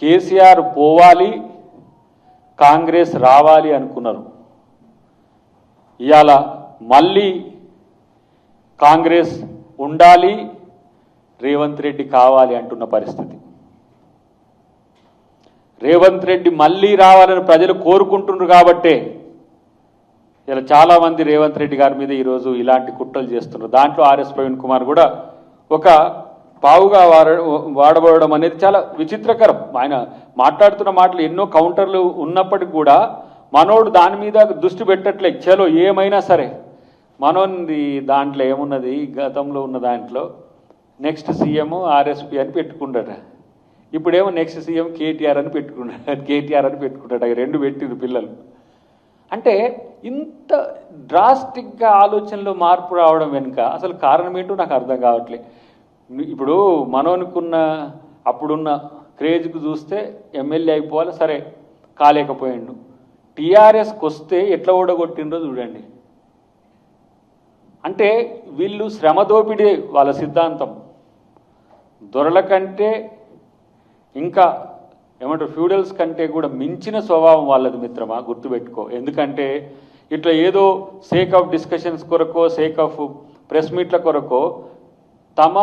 కేసీఆర్ పోవాలి, కాంగ్రెస్ రావాలి అనుకున్నారు. ఇవాళ మళ్ళీ కాంగ్రెస్ ఉండాలి, రేవంత్ రెడ్డి కావాలి అంటున్న పరిస్థితి. రేవంత్ రెడ్డి మళ్ళీ రావాలని ప్రజలు కోరుకుంటున్నారు కాబట్టే ఇలా చాలామంది రేవంత్ రెడ్డి గారి మీద ఈరోజు ఇలాంటి కుట్రలు చేస్తున్నారు. దాంట్లో ఆర్ఎస్ ప్రవీణ్ కుమార్ కూడా ఒక పావుగా వాడబడడం అనేది చాలా విచిత్రకరం. ఆయన మాట్లాడుతున్న మాటలు ఎన్నో కౌంటర్లు ఉన్నప్పటికీ కూడా మనోడు దాని మీద దృష్టి పెట్టట్లే. చలో ఏమైనా సరే మనోంది దాంట్లో ఏమున్నది, గతంలో ఉన్న దాంట్లో నెక్స్ట్ సీఎం ఆర్ఎస్పీ అని పెట్టుకుంటాడు. ఇప్పుడేమో నెక్స్ట్ సీఎం కేటీఆర్ అని పెట్టుకుంటాడు. అవి రెండు పెట్టిరు పిల్లలు. అంటే ఇంత డ్రాస్టిక్గా ఆలోచనలో మార్పు రావడం వెనుక అసలు కారణం ఏంటో నాకు అర్థం కావట్లేదు. ఇప్పుడు మనోనుకున్న అప్పుడున్న క్రేజ్కు చూస్తే ఎమ్మెల్యే అయిపోవాలి, సరే కాలేకపోయాడు. టీఆర్ఎస్కి వస్తే ఎట్లా ఓడగొట్టిండ్రో చూడండి. అంటే వీళ్ళు శ్రమ దోపిడీ వాళ్ళ సిద్ధాంతం. దొరల కంటే ఇంకా ఏమంటారు ఫ్యూడల్స్ కంటే కూడా మించిన స్వభావం వాళ్ళది మిత్రమా, గుర్తుపెట్టుకో. ఎందుకంటే ఇట్లా ఏదో సేక్ ఆఫ్ డిస్కషన్స్ కొరకో, సేక్ ఆఫ్ ప్రెస్ మీట్ల కొరకో తమ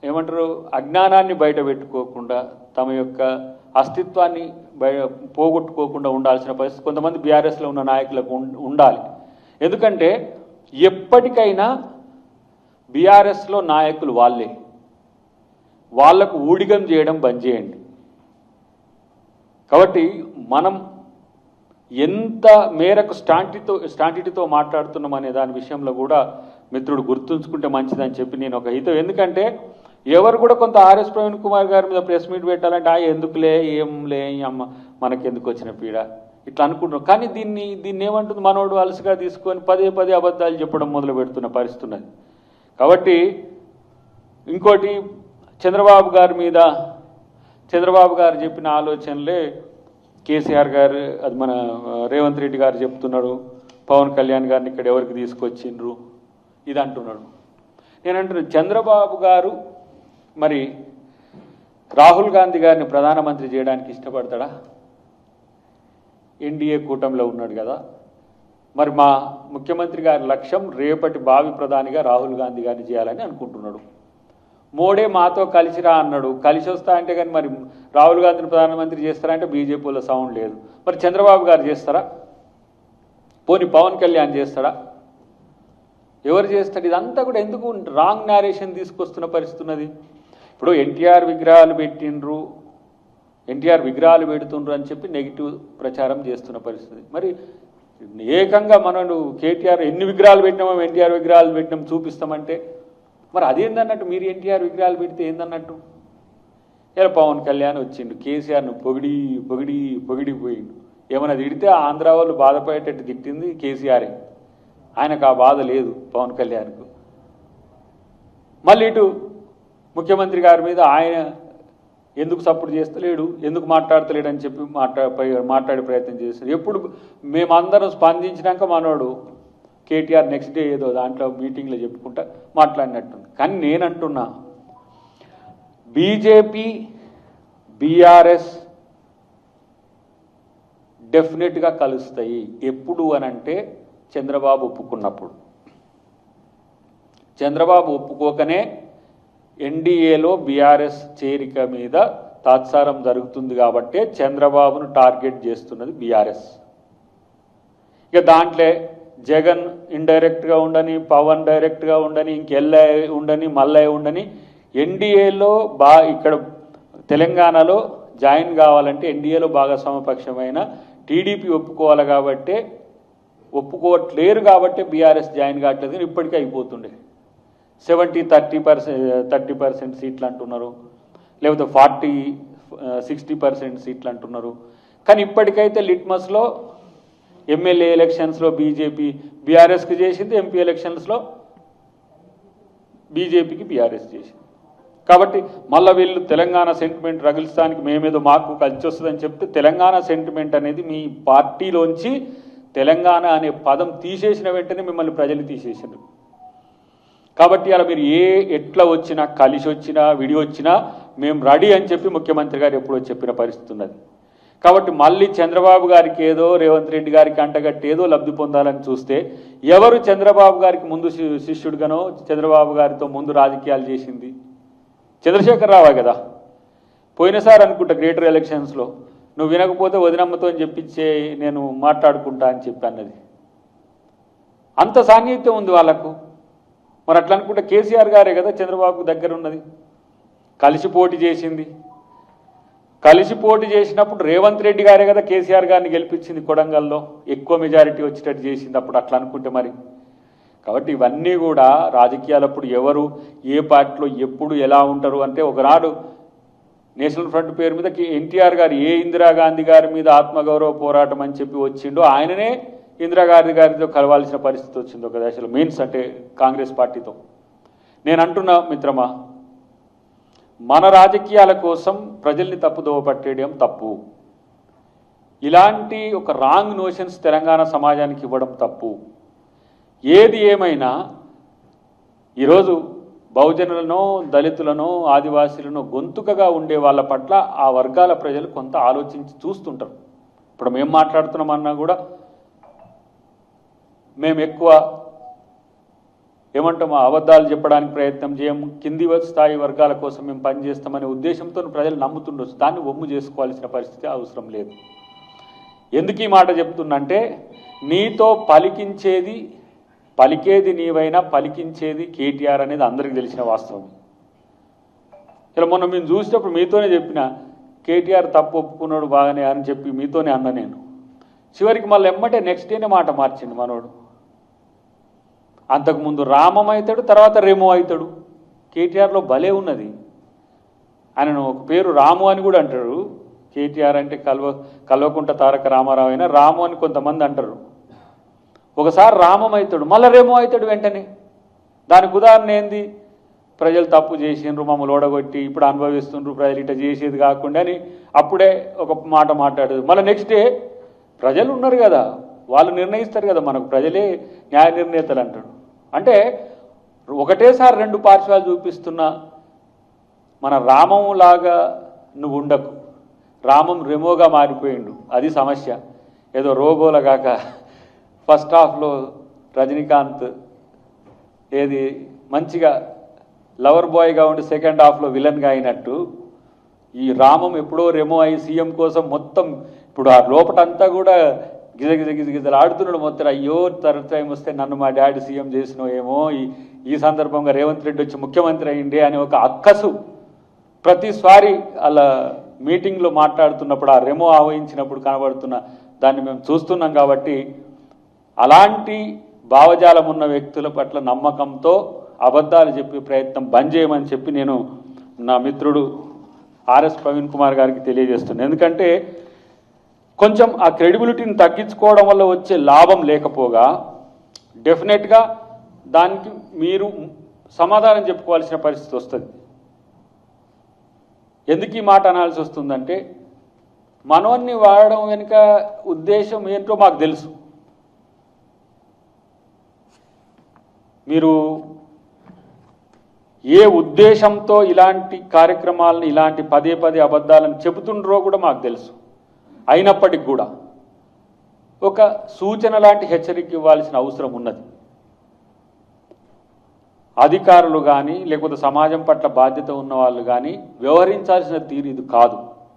ఏమంటారు అజ్ఞానాన్ని బయట పెట్టుకోకుండా, తమ యొక్క అస్తిత్వాన్ని పోగొట్టుకోకుండా ఉండాల్సిన పరిస్థితి కొంతమంది బీఆర్ఎస్లో ఉన్న నాయకులకు ఉండాలి. ఎందుకంటే ఎప్పటికైనా బీఆర్ఎస్లో నాయకులు వాళ్ళే. వాళ్లకు ఊడిగం చేయడం బంద్ చేయండి. కాబట్టి మనం ఎంత మేరకు స్టాంటిటీతో మాట్లాడుతున్నాం అనే దాని విషయంలో కూడా మిత్రుడు గుర్తుంచుకుంటే మంచిదని చెప్పి నేను ఒక హితం. ఎందుకంటే ఎవరు కూడా కొంత ఆర్ఎస్ ప్రవీణ్ కుమార్ గారి మీద ప్రెస్ మీట్ పెట్టాలంటే ఎందుకులే, ఏంలే, అమ్మ మనకెందుకు వచ్చిన పీడ ఇట్లా అనుకుంటున్నాం. కానీ దీన్ని ఏమంటుంది మనోడు అలసిగా తీసుకొని పదే అబద్ధాలు చెప్పడం మొదలు పెడుతున్న పరిస్థితి ఉన్నది. కాబట్టి ఇంకోటి చంద్రబాబు గారు చెప్పిన ఆలోచనలే కేసీఆర్ గారు, అది మన రేవంత్ రెడ్డి గారు చెప్తున్నాడు. పవన్ కళ్యాణ్ గారిని ఇక్కడ ఎవరికి తీసుకొచ్చిండ్రు ఇది అంటున్నాడు. నేను అంటున్నాను, చంద్రబాబు గారు మరి రాహుల్ గాంధీ గారిని ప్రధానమంత్రి చేయడానికి ఇష్టపడతాడా? ఎన్డీఏ కూటమిలో ఉన్నాడు కదా. మరి మా ముఖ్యమంత్రి గారి లక్ష్యం రేపటి భావి ప్రధానిగా రాహుల్ గాంధీ గారిని చేయాలని అనుకుంటున్నాడు. మోడే మాతో కలిసిరా అన్నాడు. కలిసి వస్తా అంటే కానీ మరి రాహుల్ గాంధీని ప్రధానమంత్రి చేస్తారంటే బీజేపీలో సౌండ్ లేదు. మరి చంద్రబాబు గారు చేస్తారా? పోనీ పవన్ కళ్యాణ్ చేస్తాడా? ఎవరు చేస్తాడు? ఇదంతా కూడా ఎందుకు రాంగ్ నారేషన్ తీసుకొస్తున్న పరిస్థితి ఉన్నది. ఇప్పుడు ఎన్టీఆర్ విగ్రహాలు పెడుతుండ్రు అని చెప్పి నెగిటివ్ ప్రచారం చేస్తున్న పరిస్థితి. మరి ఏకంగా మనం కేటీఆర్ ఎన్ని విగ్రహాలు పెట్టినామో ఎన్టీఆర్ విగ్రహాలు పెట్టినాం చూపిస్తామంటే మరి అదేందన్నట్టు? మీరు ఎన్టీఆర్ విగ్రహాలు పెడితే ఏందన్నట్టు? ఇలా పవన్ కళ్యాణ్ వచ్చిండు, కేసీఆర్ను పొగిడిపోయిండు. ఏమైనా తిడితే ఆంధ్ర వాళ్ళు బాధపడేటట్టు తిట్టింది కేసీఆరే. ఆయనకు ఆ బాధ లేదు పవన్ కళ్యాణ్కు. మళ్ళీ ఇటు ముఖ్యమంత్రి గారి మీద ఆయన ఎందుకు సపోర్ట్ చేస్తలేడు, ఎందుకు మాట్లాడతలేడు అని చెప్పి మాట్లాడే ప్రయత్నం చేస్తారు. ఎప్పుడు మేమందరం స్పందించినాక మనోడు కేటీఆర్ నెక్స్ట్ డే ఏదో దాంట్లో మీటింగ్లో చెప్పుకుంటా మాట్లాడినట్టుంది. కానీ నేనంటున్నా, బీజేపీ బీఆర్ఎస్ డెఫినెట్గా కలుస్తాయి. ఎప్పుడు అనంటే చంద్రబాబు ఒప్పుకున్నప్పుడు. చంద్రబాబు ఒప్పుకోకనే ఎన్డీఏలో బీఆర్ఎస్ చేరిక మీద తాత్సారం జరుగుతుంది కాబట్టే చంద్రబాబును టార్గెట్ చేస్తున్నది బీఆర్ఎస్. ఇక దాంట్లో జగన్ ఇండైరెక్ట్గా ఉండని, పవన్ డైరెక్ట్గా ఉండని, ఇంకెల్లా ఉండని, మల్లయ్య ఉండని, ఎన్డీఏలో ఇక్కడ తెలంగాణలో జాయిన్ కావాలంటే ఎన్డీఏలో భాగస్వామ్యపక్షమైన టీడీపీ ఒప్పుకోవాలి కాబట్టే, ఒప్పుకోవట్లేరు కాబట్టే బీఆర్ఎస్ జాయిన్ కావట్లేదు. కానీ ఇప్పటికీ అయిపోతుండే 30% సీట్లు అంటున్నారు, లేకపోతే 60% సీట్లు అంటున్నారు. కానీ ఇప్పటికైతే లిట్మస్లో ఎమ్మెల్యే ఎలక్షన్స్లో బీఆర్ఎస్కి చేసింది, ఎంపీ ఎలక్షన్స్లో బీజేపీకి బీఆర్ఎస్ చేసింది. కాబట్టి మళ్ళీ వీళ్ళు తెలంగాణ సెంటిమెంట్ రగిల్స్తానికి మేమేదో మాకు కలిసి వస్తుందని చెప్తే తెలంగాణ సెంటిమెంట్ అనేది మీ పార్టీలోంచి తెలంగాణ అనే పదం తీసేసిన వెంటనే మిమ్మల్ని ప్రజలు తీసేసినారు. కాబట్టి అలా మీరు ఎట్లా వచ్చినా, కలిసి వచ్చినా, విడి వచ్చినా మేము రెడీ అని చెప్పి ముఖ్యమంత్రి గారు ఎప్పుడో చెప్పిన పరిస్థితి ఉన్నది. కాబట్టి మళ్ళీ చంద్రబాబు గారికి ఏదో రేవంత్ రెడ్డి గారికి అంటగట్టి ఏదో లబ్ధి పొందాలని చూస్తే ఎవరు చంద్రబాబు గారికి ముందు శిష్యుడిగానో చంద్రబాబు గారితో ముందు రాజకీయాలు చేసింది చంద్రశేఖరరావు కదా. పోయినసారి అనుకుంటా గ్రేటర్ ఎలక్షన్స్లో నువ్వు వినకపోతే వదినమ్మతో అని చెప్పించే నేను మాట్లాడుకుంటా అని చెప్పి అన్నది. అంత సాన్నిహిత్యం ఉంది వాళ్ళకు. మరి అట్లా అనుకుంటే కేసీఆర్ గారే కదా చంద్రబాబుకు దగ్గర ఉన్నది, కలిసి పోటీ చేసింది. కలిసి పోటీ చేసినప్పుడు రేవంత్ రెడ్డి గారే కదా కేసీఆర్ గారిని గెలిపించింది, కొడంగల్లో ఎక్కువ మెజారిటీ వచ్చేటట్టు చేసింది అప్పుడు. అట్లా అనుకుంటే మరి కాబట్టి ఇవన్నీ కూడా రాజకీయాలప్పుడు ఎవరు ఏ పార్టీలో ఎప్పుడు ఎలా ఉంటారు అంటే, ఒకనాడు నేషనల్ ఫ్రంట్ పేరు మీద ఎన్టీఆర్ గారు ఏ ఇందిరాగాంధీ గారి మీద ఆత్మగౌరవ పోరాటం అని చెప్పి వచ్చిండో ఆయననే ఇందిరాగాంధీ గారితో కలవాల్సిన పరిస్థితి వచ్చింది ఒక దశలో, మీన్స్ అంటే కాంగ్రెస్ పార్టీతో. నేను అంటున్నా మిత్రమా, మన రాజకీయాల కోసం ప్రజల్ని తప్పుదోవ పట్టేయడం తప్పు. ఇలాంటి ఒక రాంగ్ నోషన్స్ తెలంగాణ సమాజానికి ఇవ్వడం తప్పు. ఏది ఏమైనా ఈరోజు బహుజనులను, దళితులను, ఆదివాసీలను గొంతుకగా ఉండే వాళ్ళ పట్ల ఆ వర్గాల ప్రజలు కొంత ఆలోచించి చూస్తుంటారు. ఇప్పుడు మేము మాట్లాడుతున్నామన్నా కూడా మేము ఎక్కువ ఏమంటాం, అబద్ధాలు చెప్పడానికి ప్రయత్నం చేయము, కింది స్థాయి వర్గాల కోసం మేము పనిచేస్తామనే ఉద్దేశంతో ప్రజలు నమ్ముతుండొచ్చు. దాన్ని ఒమ్ము చేసుకోవాల్సిన పరిస్థితి అవసరం లేదు. ఎందుకు ఈ మాట చెప్తున్నంటే, నీతో పలికేది నీవైనా పలికించేది కేటీఆర్ అనేది అందరికీ తెలిసిన వాస్తవం. ఇలా మొన్న మేము చూసినప్పుడు మీతోనే చెప్పిన, కేటీఆర్ తప్పు ఒప్పుకున్నాడు బాగానే అని చెప్పి మీతోనే అన్న నేను. చివరికి మళ్ళీ ఎమ్మటే నెక్స్ట్ డేనే మాట మార్చిండు మనోడు. అంతకుముందు రామం అవుతాడు, తర్వాత రెమో అవుతాడు. కేటీఆర్లో భలే ఉన్నది. ఆయనను ఒక పేరు రాము అని కూడా అంటారు. కేటీఆర్ అంటే కల్వకుంట తారక రామారావు అయినా రాము అని కొంతమంది అంటారు. ఒకసారి రామం అవుతాడు, మళ్ళీ రెమో అవుతాడు వెంటనే. దానికి ఉదాహరణ ఏంది, ప్రజలు తప్పు చేసిండ్రు, మమ్మల్ని ఓడగొట్టి ఇప్పుడు అనుభవిస్తుండ్రు, ప్రజలు ఇట్లా చేసేది కాకుండా అని అప్పుడే ఒక మాట మాట్లాడదు. మళ్ళీ నెక్స్ట్ డే ప్రజలు ఉన్నారు కదా, వాళ్ళు నిర్ణయిస్తారు కదా, మనకు ప్రజలే న్యాయ నిర్ణేతలు అంటాడు. అంటే ఒకటేసారి రెండు పార్శ్వాలు చూపిస్తున్న మన రామం లాగా నువ్వు ఉండకు. రామం రెమోగా మారిపోయిండు, అది సమస్య. ఏదో రోబోల కాక ఫస్ట్ హాఫ్లో రజనీకాంత్ ఏది మంచిగా లవర్ బాయ్గా ఉండి సెకండ్ హాఫ్లో విలన్గా అయినట్టు, ఈ రామం ఎప్పుడో రెమో అయి సీఎం కోసం మొత్తం ఇప్పుడు ఆ లోపటంతా కూడా గిజగిజలు ఆడుతున్నాడు మొత్తం. అయ్యో తర్వాత టైం వస్తే నన్ను మా డాడీ సీఎం చేసినో ఏమో, ఈ సందర్భంగా రేవంత్ రెడ్డి వచ్చి ముఖ్యమంత్రి అయ్యిండే అని ఒక అక్కసు ప్రతిసారి అలా మీటింగ్లో మాట్లాడుతున్నప్పుడు ఆ రెమో ఆవహించినప్పుడు కనబడుతున్న దాన్ని మేము చూస్తున్నాం. కాబట్టి అలాంటి భావజాలం ఉన్న వ్యక్తుల పట్ల నమ్మకంతో అబద్ధాలు చెప్పే ప్రయత్నం బంద్ చేయమని చెప్పి నేను నా మిత్రుడు ఆర్ఎస్ ప్రవీణ్ కుమార్ గారికి తెలియజేస్తున్నాను. ఎందుకంటే కొంచెం ఆ క్రెడిబిలిటీని తగ్గించుకోవడం వల్ల వచ్చే లాభం లేకపోగా డెఫినెట్గా దానికి మీరు సమాధానం చెప్పుకోవాల్సిన పరిస్థితి వస్తుంది. ఎందుకు ఈ మాట అనాల్సి వస్తుందంటే, మనోన్ని వాడడం వెనుక ఉద్దేశం ఏంటో మాకు తెలుసు. మీరు ఏ ఉద్దేశంతో ఇలాంటి కార్యక్రమాలను, ఇలాంటి పదే పదే అబద్ధాలను చెబుతుండ్రో కూడా మాకు తెలుసు. అయినప్పటికీ కూడా ఒక సూచన లాంటి హెచ్చరిక ఇవ్వాల్సిన అవసరం ఉన్నది. అధికారులు కానీ లేకపోతే సమాజం పట్ల బాధ్యత ఉన్న వాళ్ళు కానీ వ్యవహరించాల్సిన తీరు ఇది కాదు.